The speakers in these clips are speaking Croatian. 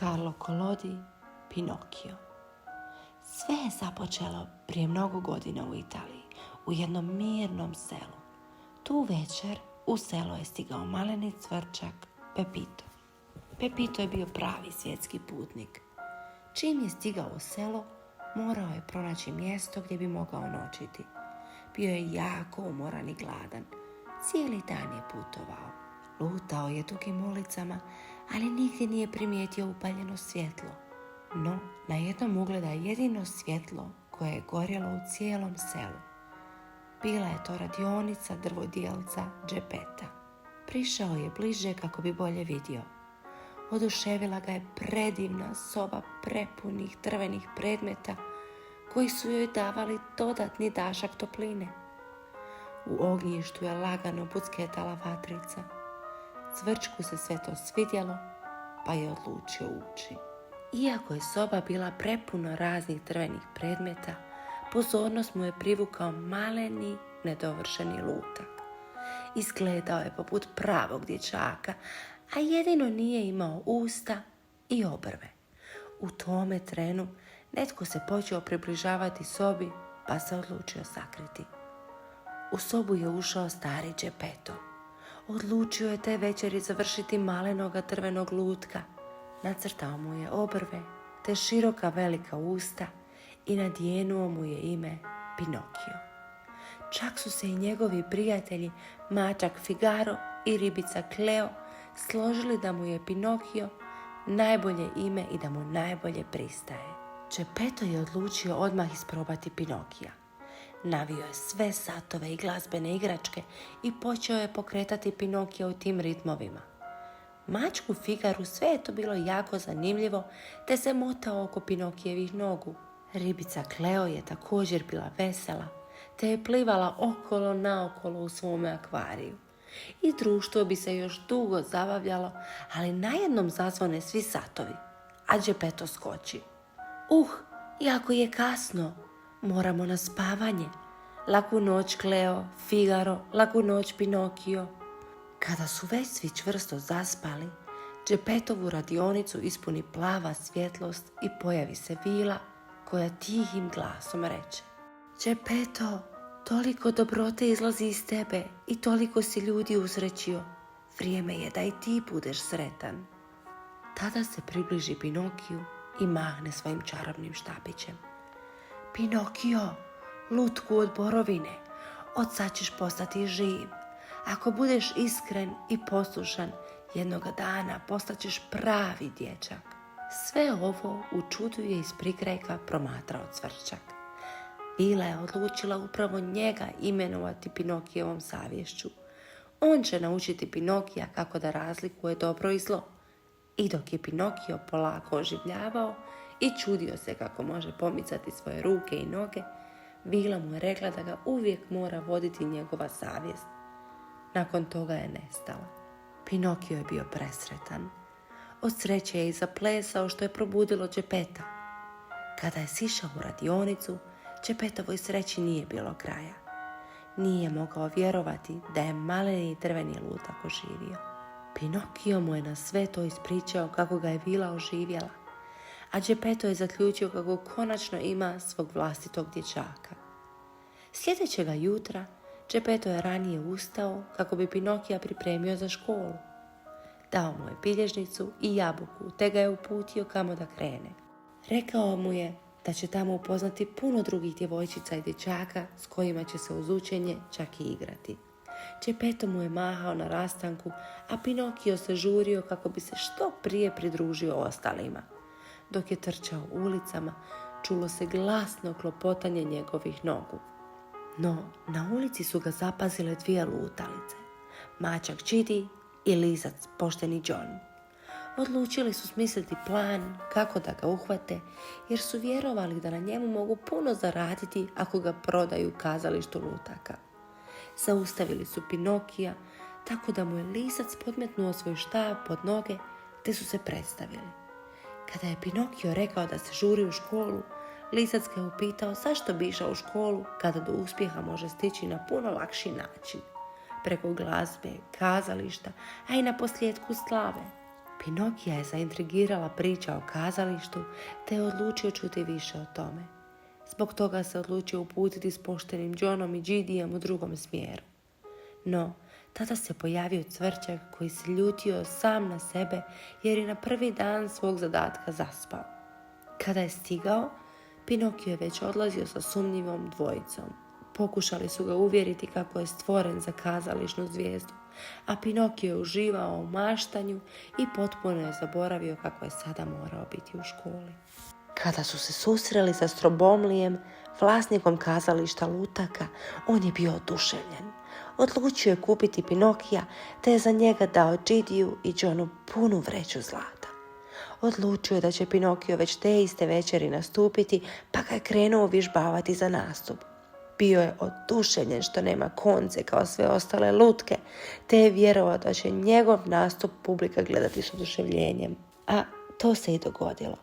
Carlo Collodi, Pinokio. Sve je započelo prije mnogo godina u Italiji, u jednom mirnom selu. Tu večer u selo je stigao maleni cvrčak Pepito. Pepito je bio pravi svjetski putnik. Čim je stigao u selo, morao je pronaći mjesto gdje bi mogao noćiti. Bio je jako umoran i gladan. Cijeli dan je putovao. Lutao je dugim ulicama, ali nigdje nije primijetio upaljeno svjetlo. No, najednom ugleda jedino svjetlo koje je gorjelo u cijelom selu. Bila je to radionica drvodjelca Geppetta. Prišao je bliže kako bi bolje vidio. Oduševila ga je predivna soba prepunih drvenih predmeta koji su joj davali dodatni dašak topline. U ognjištu je lagano bucketala vatrica. Cvrčku se sve to svidjelo, pa je odlučio ući. Iako je soba bila prepuna raznih drvenih predmeta, pozornost mu je privukao maleni, nedovršeni lutak. Izgledao je poput pravog dječaka, a jedino nije imao usta i obrve. U tome trenu netko se počeo približavati sobi, pa se odlučio sakriti. U sobu je ušao stari Geppetto. Odlučio je te večeri završiti malenoga drvenog lutka. Nacrtao mu je obrve, te široka velika usta i nadjenuo mu je ime Pinokio. Čak su se i njegovi prijatelji, mačak Figaro i ribica Cleo, složili da mu je Pinokio najbolje ime i da mu najbolje pristaje. Geppetto je odlučio odmah isprobati Pinokija. Navio je sve satove i glazbene igračke i počeo je pokretati Pinokija u tim ritmovima. Mačku Figaru sve je to bilo jako zanimljivo, te se motao oko Pinokijevih nogu. Ribica Cleo je također bila vesela, te je plivala okolo naokolo u svome akvariju. I društvo bi se još dugo zabavljalo, ali najednom zazvone svi satovi, a Geppetto skoči. Jako je kasno, moramo na spavanje. Laku noć, Cleo, Figaro, laku noć, Pinokio. Kada su već svi čvrsto zaspali, Geppettovu radionicu ispuni plava svjetlost i pojavi se vila koja tihim glasom reče: Geppetto, toliko dobrote izlazi iz tebe i toliko si ljudi usrećio. Vrijeme je da i ti budeš sretan. Tada se približi Pinokiju i mahne svojim čarobnim štapićem. Pinokio, lutku od borovine, od sad ćeš postati živ. Ako budeš iskren i poslušan, jednoga dana postaćeš pravi dječak. Sve ovo u čudu je iz prikrajka promatrao cvrčak. Vila je odlučila upravo njega imenovati Pinokijevom savješću. On će naučiti Pinokija kako da razlikuje dobro i zlo. I dok je Pinokio polako oživljavao i čudio se kako može pomicati svoje ruke i noge, Vila mu je rekla da ga uvijek mora voditi njegova savjest. Nakon toga je nestala. Pinokio je bio presretan. Od sreće je i zaplesao što je probudilo Geppetta. Kada je sišao u radionicu, Geppettovoj sreći nije bilo kraja. Nije mogao vjerovati da je maleni drveni lutak oživio. Pinokio mu je na sve to ispričao kako ga je Vila oživjela, a Geppetto je zaključio kako konačno ima svog vlastitog dječaka. Sljedećega jutra Geppetto je ranije ustao kako bi Pinokija pripremio za školu. Dao mu je bilježnicu i jabuku, te ga je uputio kamo da krene. Rekao mu je da će tamo upoznati puno drugih djevojčica i dječaka s kojima će se uz učenje čak i igrati. Geppetto mu je mahao na rastanku, a Pinokio se žurio kako bi se što prije pridružio ostalima. Dok je trčao ulicama, čulo se glasno klopotanje njegovih nogu. No, na ulici su ga zapazile dvije lutalice, mačak Gigi i lisac pošteni John. Odlučili su smisliti plan kako da ga uhvate, jer su vjerovali da na njemu mogu puno zaraditi ako ga prodaju kazalištu lutaka. Zaustavili su Pinokija, tako da mu je lisac podmetnuo svoj štap pod noge, te su se predstavili. Kada je Pinokio rekao da se žuri u školu, lisac ga je upitao zašto bi išao u školu kada do uspjeha može stići na puno lakši način, preko glazbe, kazališta, a i na posljedku slave. Pinokija je zaintrigirala priča o kazalištu, te je odlučio čuti više o tome. Zbog toga se odlučio uputiti s poštenim Johnom i Gidijem u drugom smjeru. No, tada se pojavio Cvrčak koji se ljutio sam na sebe jer je na prvi dan svog zadatka zaspao. Kada je stigao, Pinokio je već odlazio sa sumnjivom dvojicom. Pokušali su ga uvjeriti kako je stvoren za kazališnu zvijezdu, a Pinokio je uživao u maštanju i potpuno je zaboravio kako je sada morao biti u školi. Kada su se susreli sa Strobomlijem, vlasnikom kazališta Lutaka, on je bio oduševljen. Odlučio je kupiti Pinokija, te je za njega dao Gidiju i Johnu punu vreću zlata. Odlučio je da će Pinokio već te iste večeri nastupiti, pa ga je krenuo uvježbavati za nastup. Bio je oduševljen što nema konce kao sve ostale lutke, te je vjerovao da će njegov nastup publika gledati s oduševljenjem. A to se i dogodilo.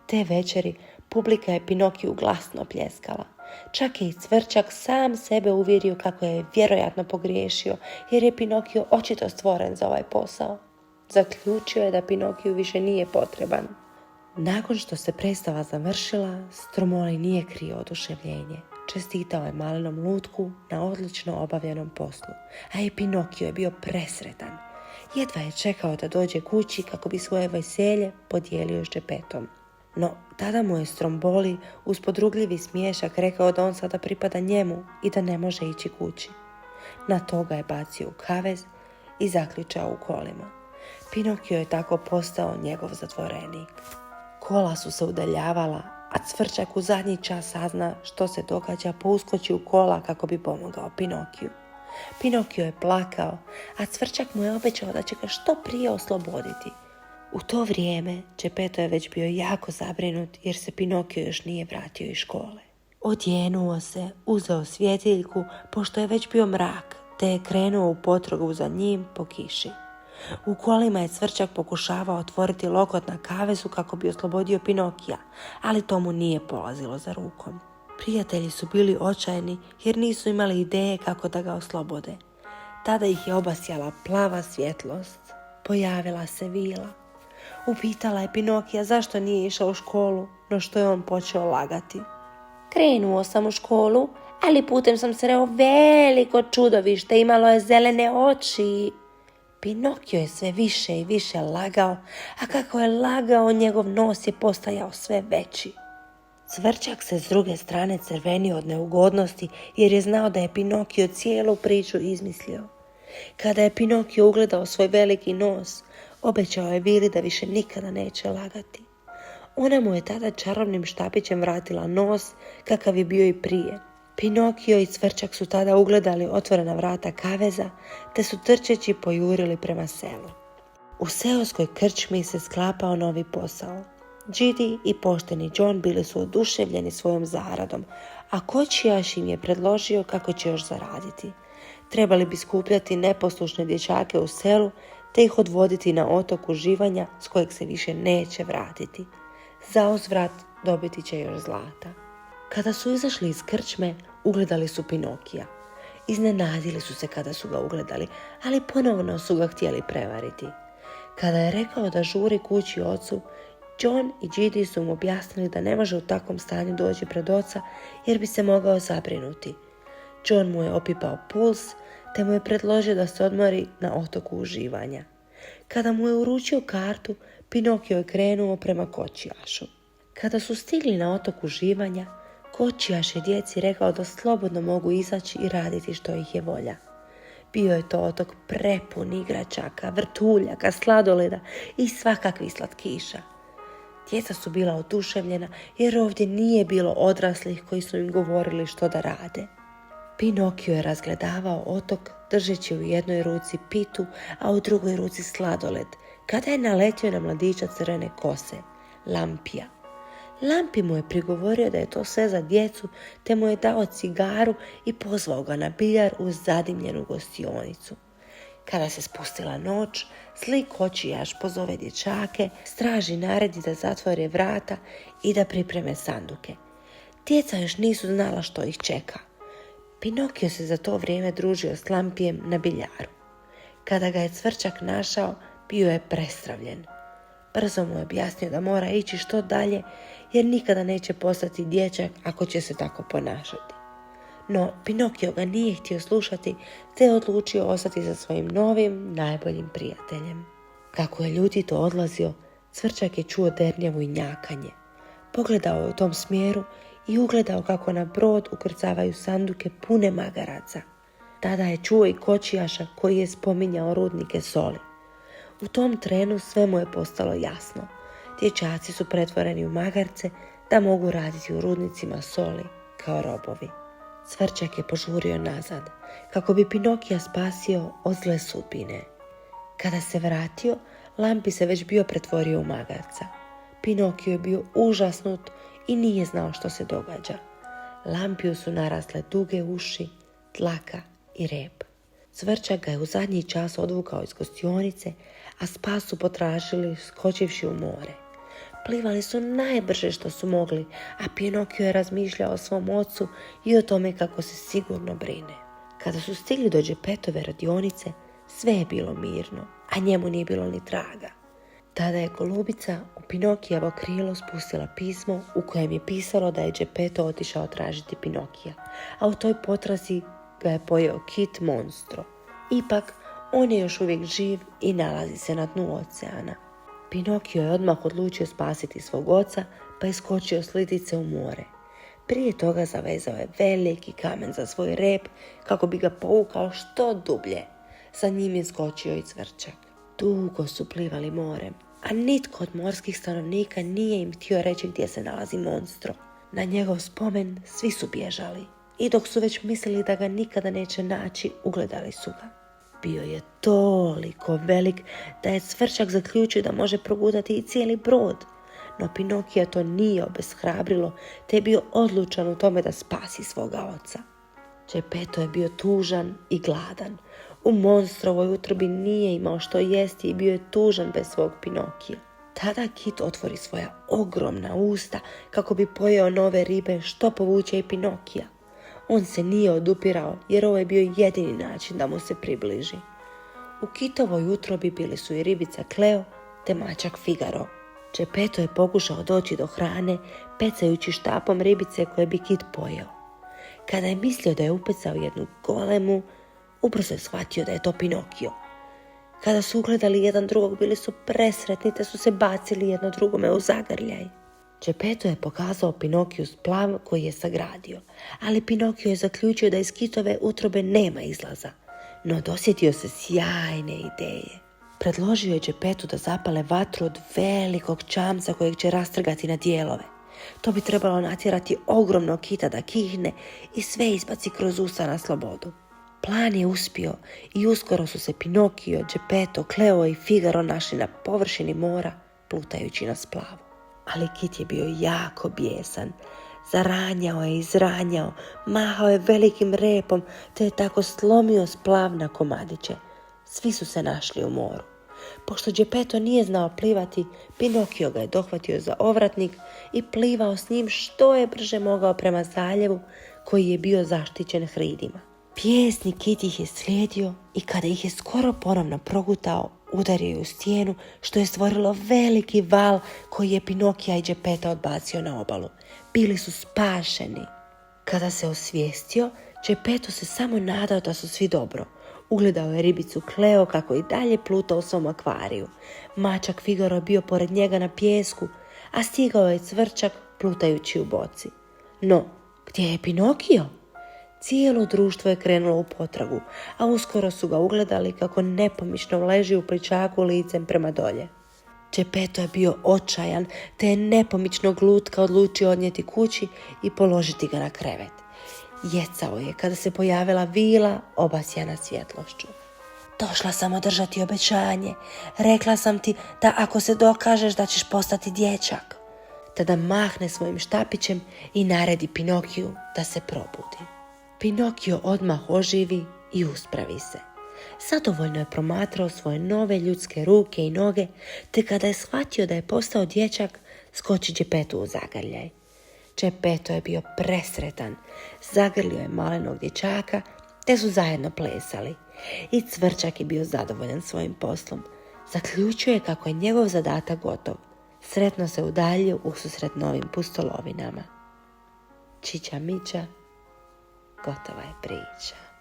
Te večeri publika je Pinokiju glasno pljeskala. Čak je i Cvrčak sam sebe uvjerio kako je vjerojatno pogriješio, jer je Pinokio očito stvoren za ovaj posao. Zaključio je da Pinokiju više nije potreban. Nakon što se predstava završila, Stromoli nije krio oduševljenje. Čestitao je malenom lutku na odlično obavljenom poslu, a i Pinokio je bio presretan. Jedva je čekao da dođe kući kako bi svoje veselje podijelio s Geppettom. No, tada mu je Stromboli uz podrugljivi smiješak rekao da on sada pripada njemu i da ne može ići kući. Na to ga je bacio u kavez i zaključao u kolima. Pinokio je tako postao njegov zatvorenik. Kola su se udaljavala, a Cvrčak u zadnji čas sazna što se događa, pa uskoči u kola kako bi pomogao Pinokiju. Pinokio je plakao, a Cvrčak mu je obećao da će ga što prije osloboditi. U to vrijeme Geppetto je već bio jako zabrinut jer se Pinokio još nije vratio iz škole. Odjenuo se, uzeo svjetiljku, pošto je već bio mrak, te je krenuo u potragu za njim po kiši. U kolima je Cvrčak pokušavao otvoriti lokot na kavezu kako bi oslobodio Pinokija, ali to mu nije polazilo za rukom. Prijatelji su bili očajni jer nisu imali ideje kako da ga oslobode. Tada ih je obasjala plava svjetlost. Pojavila se vila. Upitala je Pinokija zašto nije išao u školu, no što je on počeo lagati. Krenuo sam u školu, ali putem sam sreo veliko čudovište, imalo je zelene oči. Pinokio je sve više i više lagao, a kako je lagao, njegov nos je postajao sve veći. Cvrčak se s druge strane crvenio od neugodnosti jer je znao da je Pinokio cijelu priču izmislio. Kada je Pinokio ugledao svoj veliki nos, obećao je Vili da više nikada neće lagati. Ona mu je tada čarobnim štapićem vratila nos kakav je bio i prije. Pinokio i Cvrčak su tada ugledali otvorena vrata kaveza, te su trčeći pojurili prema selu. U seoskoj krčmi se sklapao novi posao. Gidi i pošteni John bili su oduševljeni svojom zaradom, a kočijaš im je predložio kako će još zaraditi. Trebali bi skupljati neposlušne dječake u selu, te ih odvoditi na otok uživanja s kojeg se više neće vratiti. Za uzvrat dobiti će još zlata. Kada su izašli iz krčme, ugledali su Pinokija. Iznenadili su se kada su ga ugledali, ali ponovno su ga htjeli prevariti. Kada je rekao da žuri kući ocu, John i Gidi su mu objasnili da ne može u takvom stanju doći pred oca jer bi se mogao zabrinuti. John mu je opipao puls, te mu je predložio da se odmori na otoku uživanja. Kada mu je uručio kartu, Pinokio je krenuo prema kočijašu. Kada su stigli na otok uživanja, kočijaš je djeci rekao da slobodno mogu izaći i raditi što ih je volja. Bio je to otok prepun igračaka, vrtuljaka, sladoleda i svakakvih slatkiša. Djeca su bila oduševljena jer ovdje nije bilo odraslih koji su im govorili što da rade. Pinokio je razgledavao otok držeći u jednoj ruci pitu, a u drugoj ruci sladoled, kada je naletio na mladića crvene kose, Lampija. Lampi mu je prigovorio da je to sve za djecu, te mu je dao cigaru i pozvao ga na biljar uz zadimljenu gostionicu. Kada se spustila noć, zli kočijaš pozove dječake, straži naredi da zatvore vrata i da pripreme sanduke. Djeca još nisu znala što ih čeka. Pinokio se za to vrijeme družio s Lampijem na biljaru. Kada ga je Cvrčak našao, bio je prestravljen. Brzo mu je objasnio da mora ići što dalje, jer nikada neće postati dječak ako će se tako ponašati. No, Pinokio ga nije htio slušati, te je odlučio ostati sa svojim novim, najboljim prijateljem. Kako je ljutito odlazio, Cvrčak je čuo dernjavu i njakanje. Pogledao je u tom smjeru i ugledao kako na brod ukrcavaju sanduke pune magaraca. Tada je čuo i kočijaša koji je spominjao rudnike soli. U tom trenu sve mu je postalo jasno. Dječaci su pretvoreni u magarce da mogu raditi u rudnicima soli kao robovi. Cvrčak je požurio nazad kako bi Pinokija spasio od zle sudbine. Kada se vratio, Lampi se već bio pretvorio u magarca. Pinokio je bio užasnut i nije znao što se događa. Lampiju su narasle duge uši, dlaka i rep. Cvrčak ga je u zadnji čas odvukao iz gostionice, a spas su potražili skočivši u more. Plivali su najbrže što su mogli, a Pinokio je razmišljao o svom ocu i o tome kako se sigurno brine. Kada su stigli do Geppetove radionice, sve je bilo mirno, a njemu nije bilo ni traga. Tada je golubica u Pinokijevo krilo spustila pismo u kojem je pisalo da je Geppetto otišao tražiti Pinokija, a u toj potrazi ga je pojeo kit monstro. Ipak, on je još uvijek živ i nalazi se na dnu oceana. Pinokio je odmah odlučio spasiti svog oca, pa je skočio s lidice u more. Prije toga zavezao je veliki kamen za svoj rep kako bi ga povukao što dublje. Za njim je skočio i Cvrčak. Dugo su plivali morem, a nitko od morskih stanovnika nije im htio reći gdje se nalazi monstro. Na njegov spomen svi su bježali i dok su već mislili da ga nikada neće naći, ugledali su ga. Bio je toliko velik da je Cvrčak zaključio da može progutati i cijeli brod. No Pinokija to nije obeshrabrilo, te je bio odlučan u tome da spasi svoga oca. Geppetto je bio tužan i gladan. U monstrovoj utrobi nije imao što jesti i bio je tužan bez svog Pinokija. Tada kit otvori svoja ogromna usta kako bi pojeo nove ribe što povuče i Pinokija. On se nije odupirao jer ovo je bio jedini način da mu se približi. U kitovoj utrobi bili su i ribica Kleo te mačak Figaro. Geppetto je pokušao doći do hrane pecajući štapom ribice koje bi kit pojeo. Kada je mislio da je upecao jednu golemu, ubrzo je shvatio da je to Pinokio. Kada su ugledali jedan drugog, bili su presretni te su se bacili jedno drugome u zagrljaj. Geppetto je pokazao Pinokiju splav koji je sagradio, ali Pinokio je zaključio da iz kitove utrobe nema izlaza, no dosjetio se sjajne ideje. Predložio je Geppettu da zapale vatru od velikog čamca kojeg će rastrgati na dijelove. To bi trebalo natjerati ogromnog kita da kihne i sve izbaci kroz usta na slobodu. Plan je uspio i uskoro su se Pinokio, Geppetto, Kleo i Figaro našli na površini mora, plutajući na splavu. Ali kit je bio jako bijesan. Zaranjao je, izranjao, mahao je velikim repom, te je tako slomio splav na komadiće. Svi su se našli u moru. Pošto Geppetto nije znao plivati, Pinokio ga je dohvatio za ovratnik i plivao s njim što je brže mogao prema zaljevu koji je bio zaštićen hridima. Bijesni kit ih je slijedio i kada ih je skoro ponovno progutao, udario je u stijenu što je stvorilo veliki val koji je Pinokija i Geppetta odbacio na obalu. Bili su spašeni. Kada se osvijestio, Geppetto se samo nadao da su svi dobro. Ugledao je ribicu Kleo kako i dalje pluta u svom akvariju. Mačak Figaro je bio pored njega na pijesku, a stigao je Cvrčak plutajući u boci. No, gdje je Pinokio? Cijelo društvo je krenulo u potragu, a uskoro su ga ugledali kako nepomično leži u plićaku licem prema dolje. Geppetto je bio očajan, te je nepomično glutka odlučio odnijeti kući i položiti ga na krevet. Jecao je kada se pojavila vila obasjana svjetlošću. Došla sam održati obećanje. Rekla sam ti da ako se dokažeš da ćeš postati dječak. Tada mahne svojim štapićem i naredi Pinokiju da se probudi. Pinokio odmah oživi i uspravi se. Zadovoljno je promatrao svoje nove ljudske ruke i noge, te kada je shvatio da je postao dječak, skoči Geppettu u zagrljaj. Geppetto je bio presretan, zagrlio je malenog dječaka, te su zajedno plesali. I Cvrčak je bio zadovoljan svojim poslom. Zaključio je kako je njegov zadatak gotov. Sretno se udaljio ususret novim pustolovinama. Čića mića, gotova je priča.